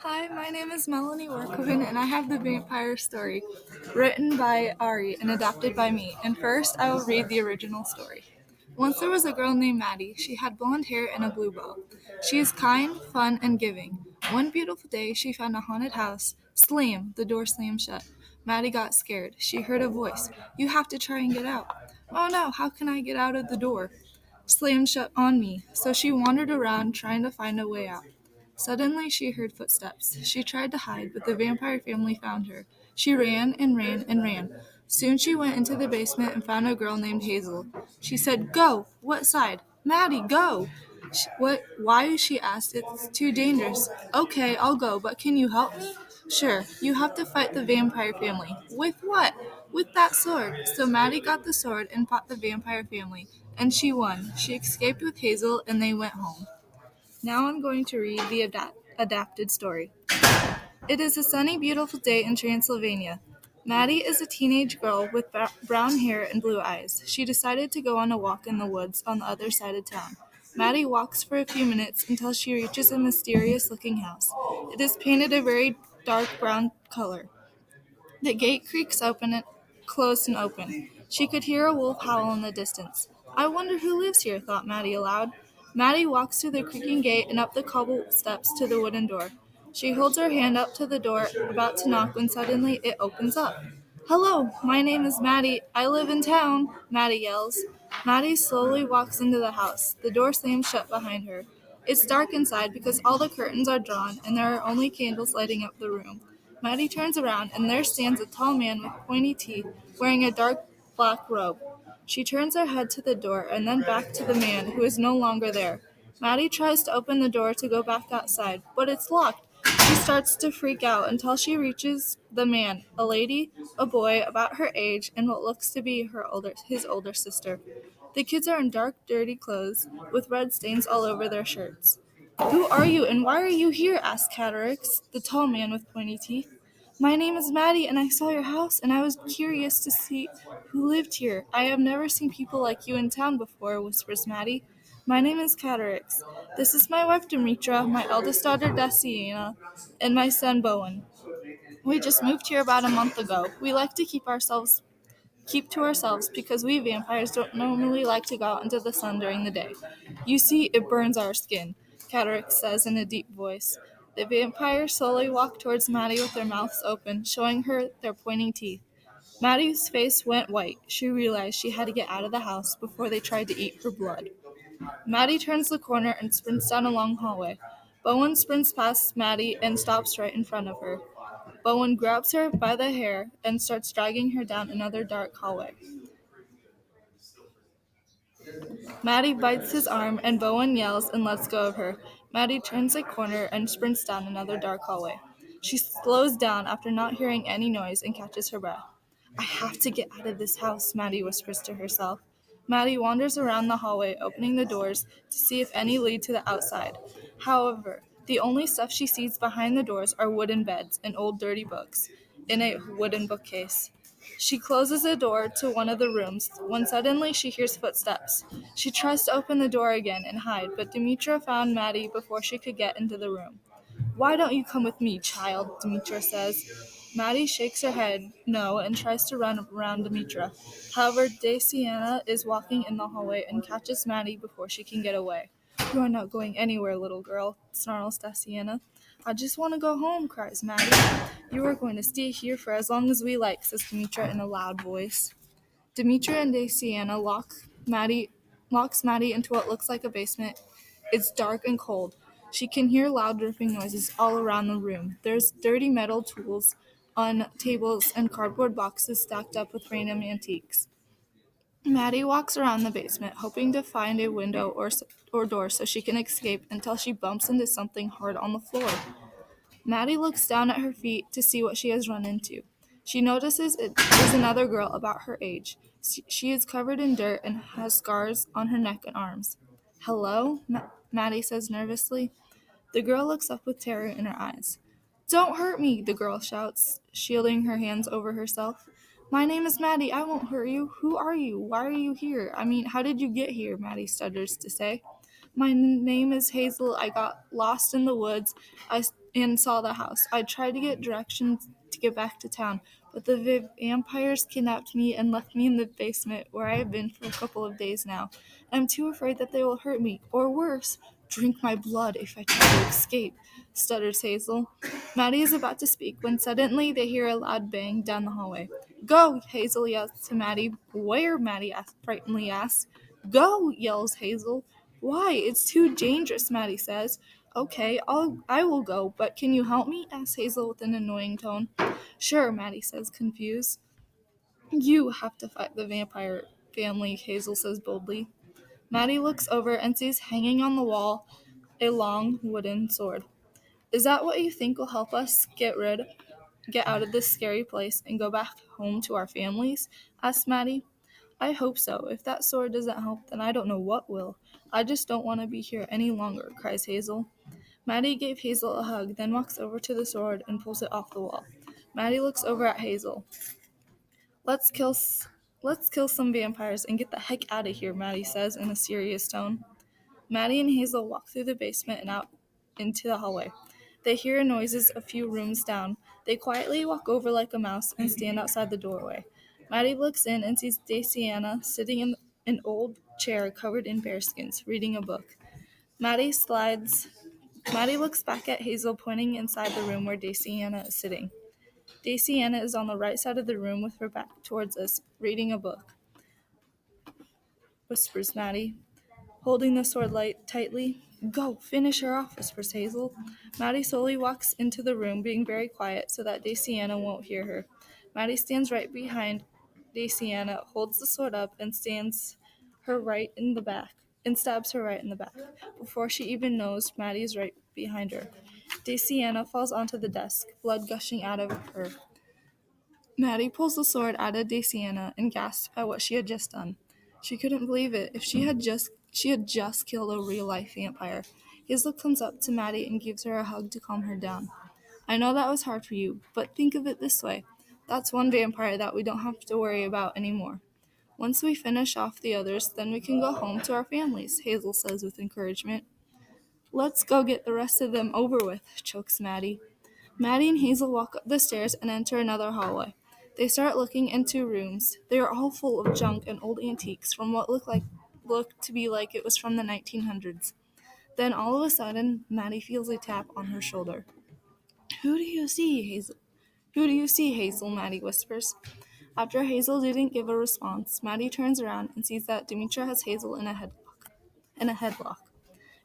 Hi, my name is Melanie Workoven, and I have the vampire story, written by Ari and adapted by me. And first, I will read the original story. Once there was a girl named Maddie. She had blonde hair and a blue bow. She is kind, fun, and giving. One beautiful day, she found a haunted house. Slam! The door slammed shut. Maddie got scared. She heard a voice. "You have to try and get out." "Oh no, how can I get out of the door?" Slammed shut on me. So she wandered around trying to find a way out. Suddenly she heard footsteps. She tried to hide, but the vampire family found her. She ran and ran and ran. Soon she went into the basement and found a girl named Hazel. She said, "Go!" "What side?" "Maddie, go!" "What? Why?" she asked. "It's too dangerous." "Okay, I'll go, but can you help me?" "Sure. You have to fight the vampire family." "With what?" "With that sword." So Maddie got the sword and fought the vampire family, and she won. She escaped with Hazel, and they went home. Now I'm going to read the adapted story. It is a sunny, beautiful day in Transylvania. Maddie is a teenage girl with brown hair and blue eyes. She decided to go on a walk in the woods on the other side of town. Maddie walks for a few minutes until she reaches a mysterious-looking house. It is painted a very dark brown color. The gate creaks open and closed and open. She could hear a wolf howl in the distance. "I wonder who lives here," thought Maddie aloud. Maddie walks through the creaking gate and up the cobble steps to the wooden door. She holds her hand up to the door, about to knock, when suddenly it opens up. "Hello, my name is Maddie. I live in town," Maddie yells. Maddie slowly walks into the house. The door slams shut behind her. It's dark inside because all the curtains are drawn and there are only candles lighting up the room. Maddie turns around, and there stands a tall man with pointy teeth, wearing a dark black robe. She turns her head to the door and then back to the man, who is no longer there. Maddie tries to open the door to go back outside, but it's locked. She starts to freak out until she reaches the man, a lady, a boy about her age, and what looks to be his older sister. The kids are in dark, dirty clothes, with red stains all over their shirts. "Who are you, and why are you here?" asked Catarix, the tall man with pointy teeth. "My name is Maddie, and I saw your house, and I was curious to see who lived here. I have never seen people like you in town before," whispers Maddie. "My name is Catarix. This is my wife Demetra, my eldest daughter Daciana, and my son Bowen. We just moved here about a month ago. We like to keep to ourselves because we vampires don't normally like to go out into the sun during the day. You see, it burns our skin," Catarix says in a deep voice. The vampires slowly walk towards Maddie with their mouths open, showing her their pointing teeth. Maddie's face went white. She realized she had to get out of the house before they tried to eat her blood. Maddie turns the corner and sprints down a long hallway. Bowen sprints past Maddie and stops right in front of her. Bowen grabs her by the hair and starts dragging her down another dark hallway. Maddie bites his arm, and Bowen yells and lets go of her. Maddie turns a corner and sprints down another dark hallway. She slows down after not hearing any noise and catches her breath. "I have to get out of this house," Maddie whispers to herself. Maddie wanders around the hallway, opening the doors to see if any lead to the outside. However, the only stuff she sees behind the doors are wooden beds and old dirty books in a wooden bookcase. She closes the door to one of the rooms when suddenly she hears footsteps. She tries to open the door again and hide, but Demetra found Maddie before she could get into the room. "Why don't you come with me, child?" Demetra says. Maddie shakes her head no and tries to run around Demetra. However, Daciana is walking in the hallway and catches Maddie before she can get away. "You are not going anywhere, little girl," snarls Daciana. "I just want to go home," cries Maddie. "You are going to stay here for as long as we like," says Demetra in a loud voice. Demetra and Daciana locks Maddie into what looks like a basement. It's dark and cold. She can hear loud dripping noises all around the room. There's dirty metal tools on tables and cardboard boxes stacked up with random antiques. Maddie walks around the basement, hoping to find a window or door so she can escape until she bumps into something hard on the floor. Maddie looks down at her feet to see what she has run into. She notices it is another girl about her age. She is covered in dirt and has scars on her neck and arms. "Hello?" Maddie says nervously. The girl looks up with terror in her eyes. "Don't hurt me," the girl shouts, shielding her hands over herself. "My name is Maddie. I won't hurt you. Who are you? Why are you here? I mean, how did you get here?" Maddie stutters to say. My name is Hazel. I got lost in the woods and saw the house. I tried to get directions to get back to town, but the vampires kidnapped me and left me in the basement where I have been for a couple of days now. I'm too afraid that they will hurt me, or worse, drink my blood if I try to escape, stutters Hazel. Maddie is about to speak when suddenly they hear a loud bang down the hallway. Go, Hazel yells to Maddie. Where? Maddie frightenedly asks. Go, yells Hazel. Why? It's too dangerous, Maddie says. Okay, I will go, but can you help me? Asks Hazel with an annoying tone. Sure, Maddie says, confused. You have to fight the vampire family, Hazel says boldly. Maddie looks over and sees hanging on the wall a long wooden sword. Is that what you think will help us get out of this scary place and go back home to our families? Asked Maddie. I hope so. If that sword doesn't help, then I don't know what will. I just don't want to be here any longer, cries Hazel. Maddie gave Hazel a hug, then walks over to the sword and pulls it off the wall. Maddie looks over at Hazel. Let's kill let's kill some vampires and get the heck out of here, Maddie says in a serious tone. Maddie and Hazel walk through the basement and out into the hallway. They hear noises a few rooms down. They quietly walk over like a mouse and stand outside the doorway. Maddie looks in and sees Daciana sitting in an old chair covered in bearskins, reading a book. Maddie looks back at Hazel, pointing inside the room where Daciana is sitting. Daciana is on the right side of the room with her back towards us, reading a book, whispers Maddie, holding the sword light tightly. Go, finish her off, whispers Hazel. Maddie slowly walks into the room, being very quiet so that Daciana won't hear her. Maddie stands right behind Daciana, holds the sword up, and stands her right in the back, and stabs her right in the back. Before she even knows, Maddie is right behind her. Daciana falls onto the desk, blood gushing out of her. Maddie pulls the sword out of Daciana and gasps at what she had just done. She couldn't believe it. If she had just killed a real-life vampire. Hazel comes up to Maddie and gives her a hug to calm her down. I know that was hard for you, but think of it this way. That's one vampire that we don't have to worry about anymore. Once we finish off the others, then we can go home to our families, Hazel says with encouragement. Let's go get the rest of them over with, chokes Maddie. Maddie and Hazel walk up the stairs and enter another hallway. They start looking into rooms. They are all full of junk and old antiques from what looked to be like it was from the 1900s. Then all of a sudden, Maddie feels a tap on her shoulder. Who do you see, Hazel? Who do you see, Hazel? Maddie whispers. After Hazel didn't give a response, Maddie turns around and sees that Demetra has Hazel in a headlock.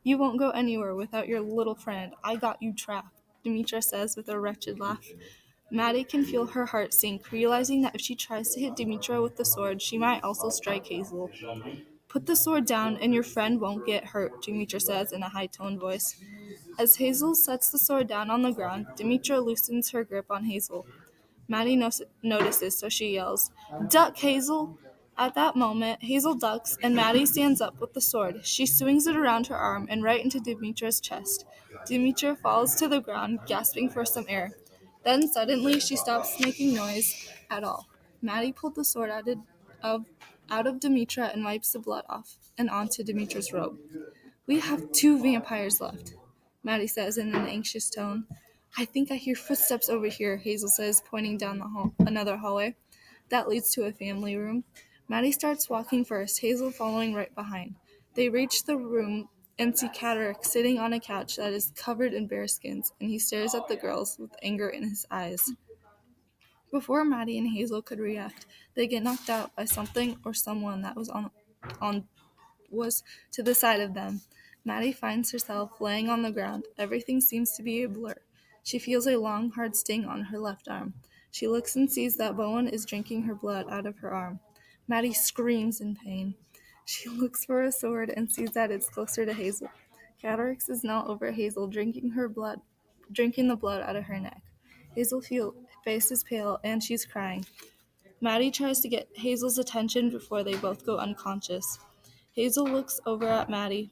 You won't go anywhere without your little friend. I got you trapped, Demetra says with a wretched laugh. Maddie can feel her heart sink, realizing that if she tries to hit Demetra with the sword, she might also strike Hazel. Put the sword down and your friend won't get hurt, Demetra says in a high-toned voice. As Hazel sets the sword down on the ground, Demetra loosens her grip on Hazel. Maddie notices, so she yells, Duck, Hazel! At that moment, Hazel ducks, and Maddie stands up with the sword. She swings it around her arm and right into Demetra's chest. Demetra falls to the ground, gasping for some air. Then suddenly, she stops making noise at all. Maddie pulled the sword out of Demetra and wipes the blood off and onto Demetra's robe. We have 2 vampires left, Maddie says in an anxious tone. I think I hear footsteps over here, Hazel says, pointing down another hallway. That leads to a family room. Maddie starts walking first, Hazel following right behind. They reach the room and see Catterick sitting on a couch that is covered in bearskins, and he stares at the girls with anger in his eyes. Before Maddie and Hazel could react, they get knocked out by something or someone that was to the side of them. Maddie finds herself laying on the ground. Everything seems to be a blur. She feels a long, hard sting on her left arm. She looks and sees that Bowen is drinking her blood out of her arm. Maddie screams in pain. She looks for a sword and sees that it's closer to Hazel. Catarix is now over Hazel, drinking the blood out of her neck. Hazel's face is pale and she's crying. Maddie tries to get Hazel's attention before they both go unconscious. Hazel looks over at Maddie.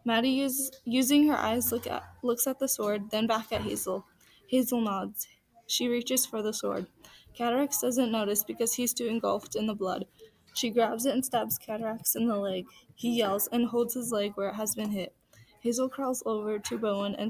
Maddie, using her eyes, looks at the sword, then back at Hazel. Hazel nods. She reaches for the sword. Catarax doesn't notice because he's too engulfed in the blood. She grabs it and stabs Catarax in the leg. He yells and holds his leg where it has been hit. Hazel crawls over to Bowen and